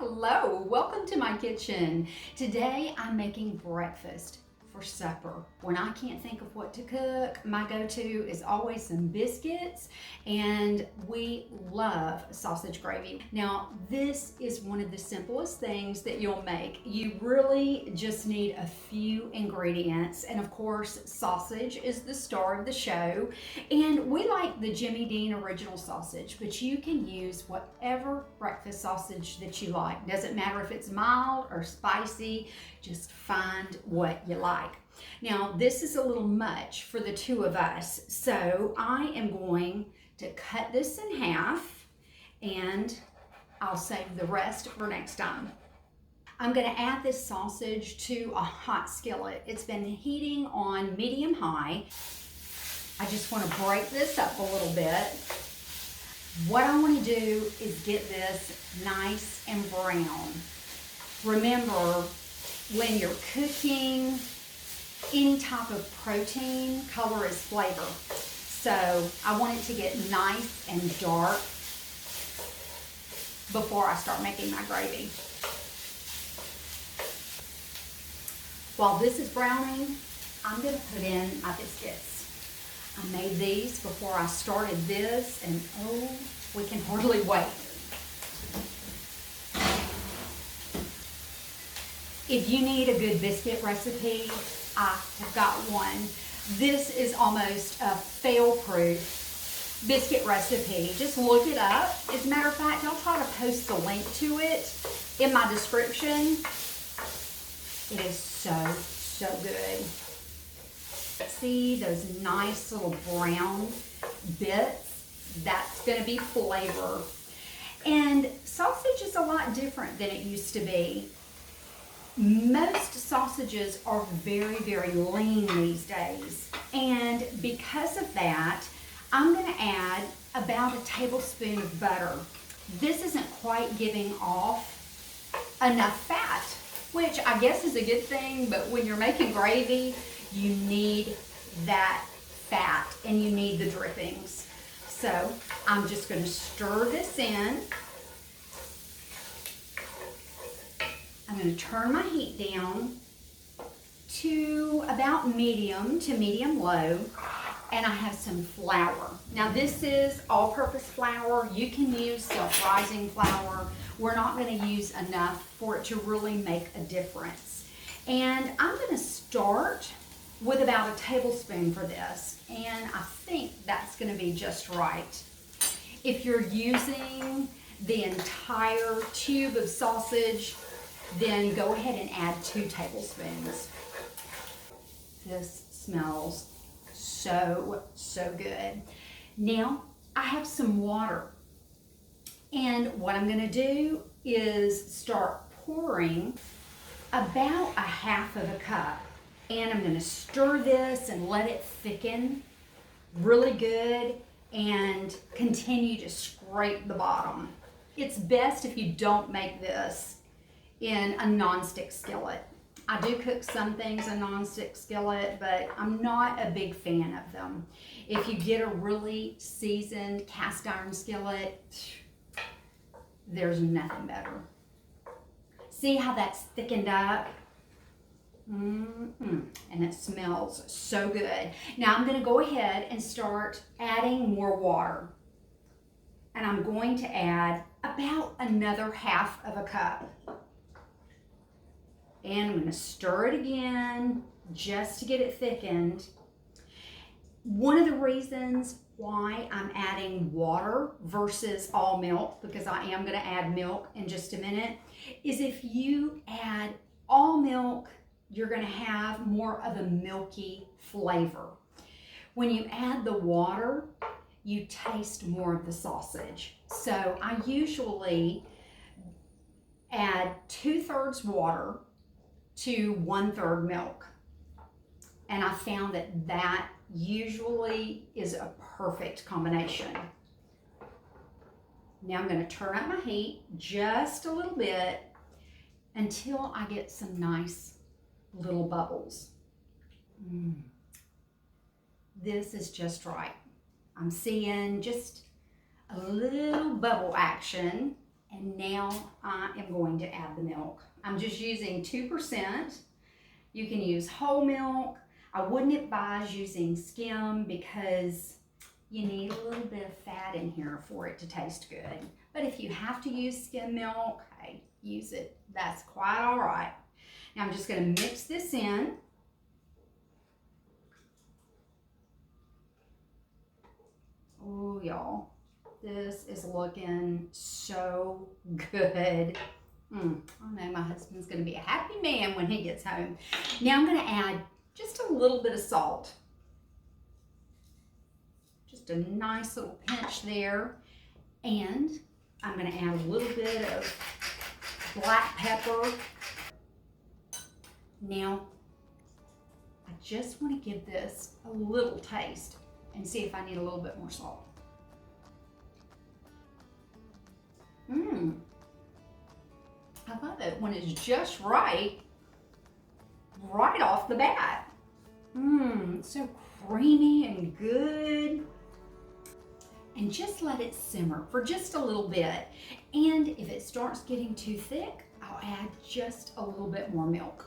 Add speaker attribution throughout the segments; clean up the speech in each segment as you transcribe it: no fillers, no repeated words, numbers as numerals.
Speaker 1: Hello, welcome to my kitchen. Today I'm making breakfast for supper. When I can't think of what to cook, my go-to is always some biscuits, and we love sausage gravy. Now, this is one of the simplest things that you'll make. You really just need a few ingredients, and of course, sausage is the star of the show, and we like the Jimmy Dean original sausage, but you can use whatever breakfast sausage that you like. Doesn't matter if it's mild or spicy, just find what you like. Now, this is a little much for the two of us, so I am going to cut this in half and I'll save the rest for next time. I'm going to add this sausage to a hot skillet. It's been heating on medium-high. I just want to break this up a little bit. What I want to do is get this nice and brown. Remember, when you're cooking any type of protein, color is flavor. So I want it to get nice and dark before I start making my gravy. While this is browning, I'm going to put in my biscuits. I made these before I started this, and oh, we can hardly wait. If you need a good biscuit recipe, I have got one. This is almost a fail-proof biscuit recipe. Just look it up. As a matter of fact, I'll try to post the link to it in my description. It is so good. See those nice little brown bits? That's going to be flavor. And sausage is a lot different than it used to be. Most sausages are very, very lean these days. And because of that, I'm going to add about a tablespoon of butter. This isn't quite giving off enough fat, which I guess is a good thing, but when you're making gravy, you need that fat and you need the drippings. So I'm just going to stir this in. I'm going to turn my heat down to about medium to medium low, and I have some flour. Now this is all-purpose flour. You can use self-rising flour. We're not going to use enough for it to really make a difference. And I'm going to start with about a tablespoon for this, and I think that's going to be just right. If you're using the entire tube of sausage, then go ahead and add 2 tablespoons. This smells so good. Now I have some water, and what I'm going to do is start pouring about a half of a cup, and I'm going to stir this and let it thicken really good and continue to scrape the bottom. It's best if you don't make this in a non-stick skillet. I do cook some things in non-stick skillet, but I'm not a big fan of them. If you get a really seasoned cast iron skillet, there's nothing better. See how that's thickened up? And it smells so good. Now I'm going to go ahead and start adding more water. And I'm going to add about another half of a cup. And I'm going to stir it again just to get it thickened. One of the reasons why I'm adding water versus all milk, because I am going to add milk in just a minute, is if you add all milk, you're going to have more of a milky flavor. When you add the water, you taste more of the sausage. So I usually add 2/3 water to 1/3 milk. And I found that that usually is a perfect combination. Now I'm going to turn up my heat just a little bit until I get some nice little bubbles. This is just right. I'm seeing just a little bubble action, And now I am going to add the milk. I'm just using 2%. You can use whole milk. I wouldn't advise using skim because you need a little bit of fat in here for it to taste good. But if you have to use skim milk, hey, use it. That's quite all right. Now I'm just going to mix this in. Oh, y'all, this is looking so good. I know my husband's going to be a happy man when he gets home. Now I'm going to add just a little bit of salt. Just a nice little pinch there. And I'm going to add a little bit of black pepper. Now, I just want to give this a little taste and see if I need a little bit more salt. I love it when it's just right off the bat. So creamy and good. And just let it simmer for just a little bit. And if it starts getting too thick, I'll add just a little bit more milk.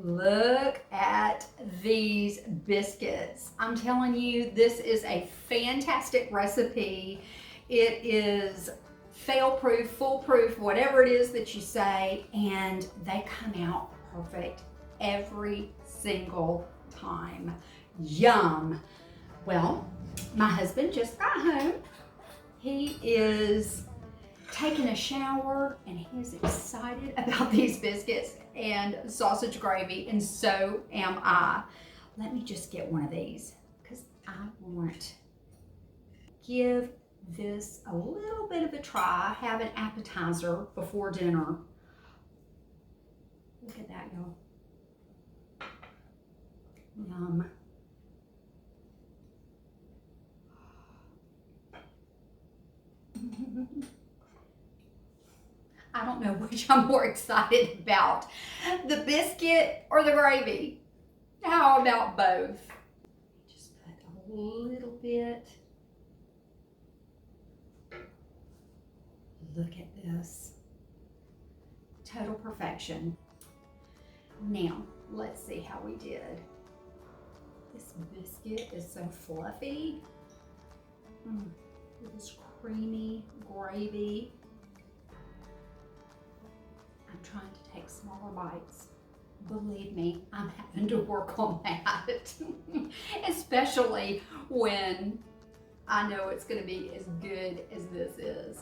Speaker 1: Look at these biscuits. I'm telling you, this is a fantastic recipe. It is fail-proof, foolproof, whatever it is that you say, and they come out perfect every single time. Yum. Well, my husband just got home. He is taking a shower and he is excited about these biscuits and sausage gravy, and so am I. Let me just get one of these because I want to give this a little bit of a try, have an appetizer before dinner. Look at that, y'all. Yum. I don't know which I'm more excited about, the biscuit or the gravy. How about both? Just put a little bit. Look at this. Total perfection. Now, let's see how we did. This biscuit is so fluffy. With this creamy gravy. I'm trying to take smaller bites. Believe me, I'm having to work on that. Especially when I know it's going to be as good as this is.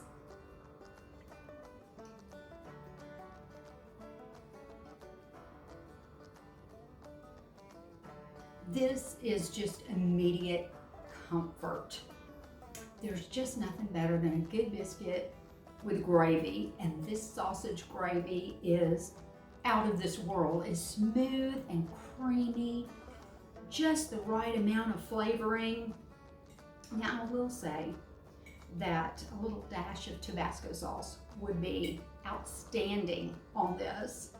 Speaker 1: This is just immediate comfort. There's just nothing better than a good biscuit with gravy, and this sausage gravy is out of this world. It's smooth and creamy, just the right amount of flavoring. Now I will say that a little dash of Tabasco sauce would be outstanding on this.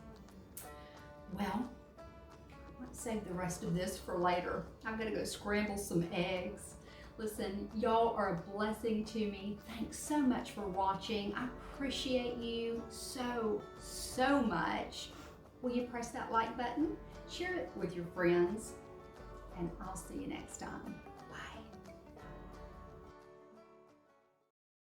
Speaker 1: Well, let's save the rest of this for later. I've got to go scramble some eggs. Listen, y'all are a blessing to me. Thanks so much for watching. I appreciate you so, so much. Will you press that like button? Share it with your friends, and I'll see you next time.